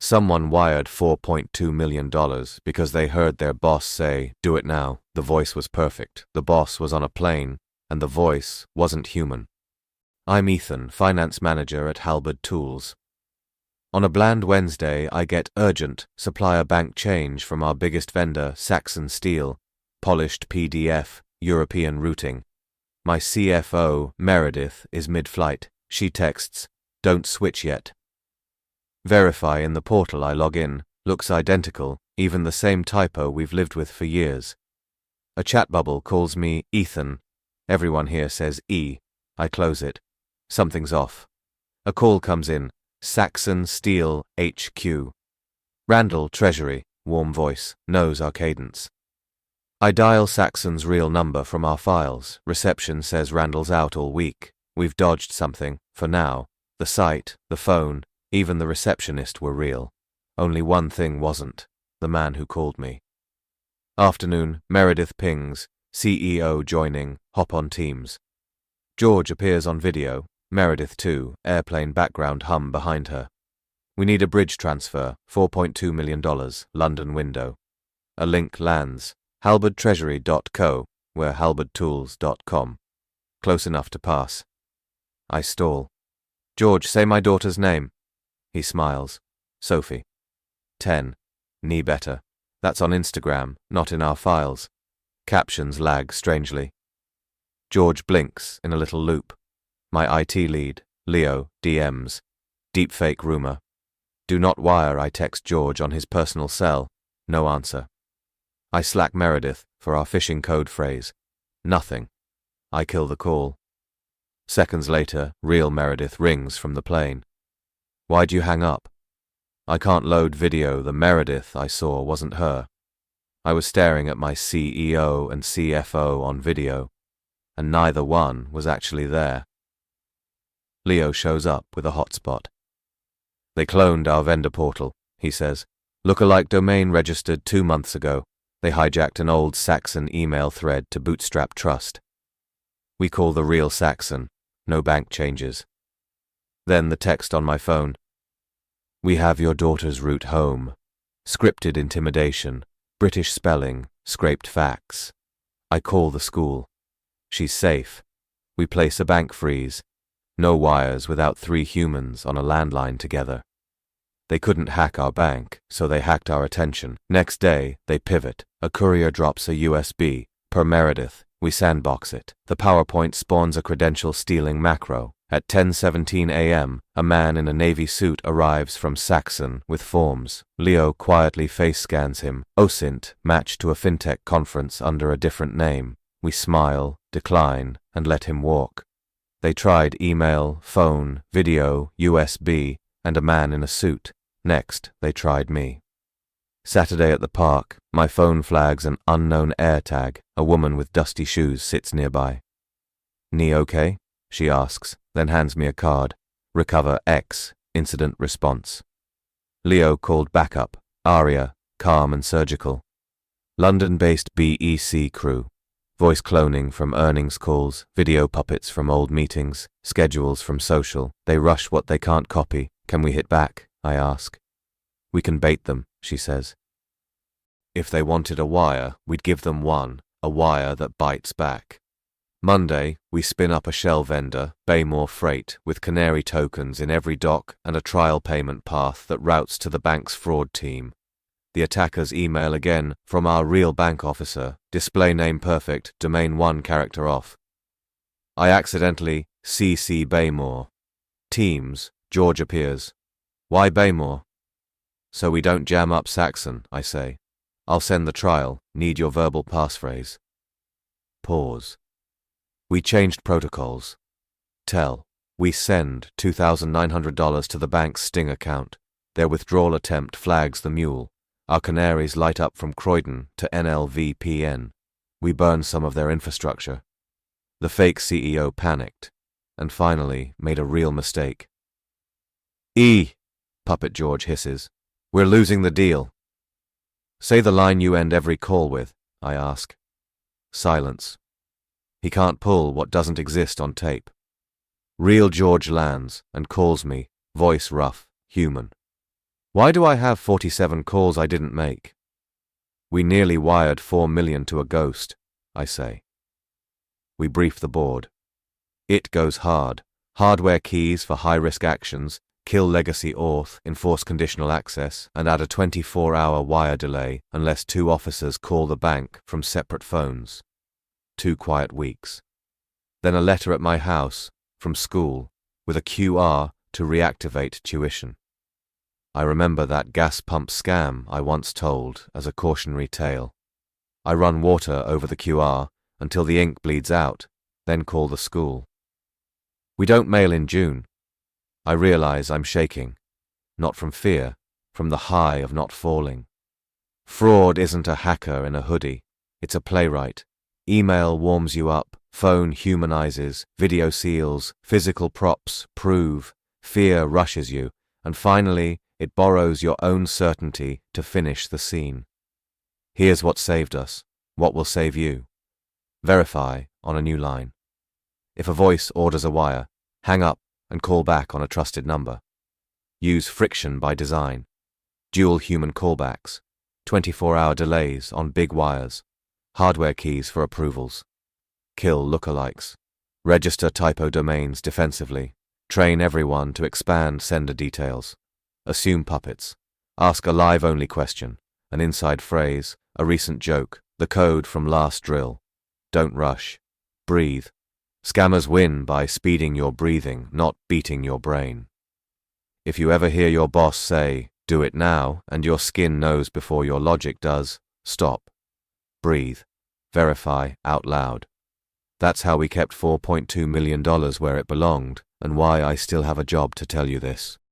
Someone wired $4.2 million because they heard their boss say, "Do it now." The voice was perfect. The boss was on a plane, and the voice wasn't human. I'm Ethan, finance manager at Halberd Tools. On a bland Wednesday, I get urgent supplier bank change from our biggest vendor, Saxon Steel, polished PDF, European routing. My CFO, Meredith, is mid-flight. She texts, "Don't switch yet." Verify in the portal I log in. Looks identical, even the same typo we've lived with for years. A chat bubble calls me Ethan. Everyone here says E. I close it. Something's off. A call comes in. Saxon Steel HQ. Randall, Treasury, warm voice, knows our cadence. I dial Saxon's real number from our files. Reception says Randall's out all week. We've dodged something, for now. The site, the phone, even the receptionist were real. Only one thing wasn't: the man who called me. Afternoon, Meredith pings, CEO joining, hop on Teams. George appears on video, Meredith too, airplane background hum behind her. We need a bridge transfer, $4.2 million, London window. A link lands, halberdtreasury.co, where halberdtools.com. Close enough to pass. I stall. George, say my daughter's name. He smiles. Sophie. 10. Knee better. That's on Instagram, not in our files. Captions lag strangely. George blinks in a little loop. My IT lead, Leo, DMs. Deepfake rumor. Do not wire, I text George on his personal cell. No answer. I slack Meredith for our phishing code phrase. Nothing. I kill the call. Seconds later, real Meredith rings from the plane. Why'd you hang up? I can't load video. The Meredith I saw wasn't her. I was staring at my CEO and CFO on video, and neither one was actually there. Leo shows up with a hotspot. They cloned our vendor portal, he says. Lookalike domain registered 2 months ago. They hijacked an old Saxon email thread to bootstrap trust. We call the real Saxon. No bank changes. Then the text on my phone. We have your daughter's route home. Scripted intimidation, British spelling, scraped facts. I call the school. She's safe. We place a bank freeze. No wires without 3 humans on a landline together. They couldn't hack our bank, so they hacked our attention. Next day, they pivot. A courier drops a USB. Per Meredith, we sandbox it. The PowerPoint spawns a credential-stealing macro. At 10:17 a.m., a man in a navy suit arrives from Saxon with forms. Leo quietly face scans him. OSINT, matched to a fintech conference under a different name. We smile, decline, and let him walk. They tried email, phone, video, USB, and a man in a suit. Next, they tried me. Saturday at the park, my phone flags an unknown AirTag. A woman with dusty shoes sits nearby. Knee okay? She asks, then hands me a card. Recover X, incident response. Leo called backup, Aria, calm and surgical. London-based BEC crew. Voice cloning from earnings calls, video puppets from old meetings, schedules from social. They rush what they can't copy. Can we hit back? I ask. We can bait them, she says. If they wanted a wire, we'd give them one, a wire that bites back. Monday, we spin up a shell vendor, Baymore Freight, with canary tokens in every dock and a trial payment path that routes to the bank's fraud team. The attackers email again from our real bank officer, display name perfect, domain 1 character off. I accidentally CC Baymore. Teams, George appears. Why Baymore? So we don't jam up Saxon, I say. I'll send the trial, need your verbal passphrase. Pause. We changed protocols. Tell. We send $2,900 to the bank's Sting account. Their withdrawal attempt flags the mule. Our canaries light up from Croydon to NLVPN. We burn some of their infrastructure. The fake CEO panicked, and finally made a real mistake. E! Puppet George hisses. We're losing the deal. Say the line you end every call with, I ask. Silence. He can't pull what doesn't exist on tape. Real George lands and calls me, voice rough, human. Why do I have 47 calls I didn't make? We nearly wired 4 million to a ghost, I say. We brief the board. It goes hard. Hardware keys for high-risk actions, kill legacy auth, enforce conditional access, and add a 24-hour wire delay unless 2 officers call the bank from separate phones. 2 quiet weeks. Then a letter at my house, from school, with a QR to reactivate tuition. I remember that gas pump scam I once told as a cautionary tale. I run water over the QR until the ink bleeds out, then call the school. We don't mail in June. I realize I'm shaking, not from fear, from the high of not falling. Fraud isn't a hacker in a hoodie, it's a playwright. Email warms you up, phone humanizes, video seals, physical props prove, fear rushes you, and finally it borrows your own certainty to finish the scene. Here's what saved us, what will save you. Verify on a new line. If a voice orders a wire, hang up and call back on a trusted number. Use friction by design. Dual human callbacks. 24-hour delays on big wires. Hardware keys for approvals. Kill lookalikes. Register typo domains defensively. Train everyone to expand sender details. Assume puppets. Ask a live-only question, an inside phrase, a recent joke, the code from last drill. Don't rush. Breathe. Scammers win by speeding your breathing, not beating your brain. If you ever hear your boss say, "Do it now," and your skin knows before your logic does, stop. Breathe. Verify out loud. That's how we kept $4.2 million where it belonged, and why I still have a job to tell you this.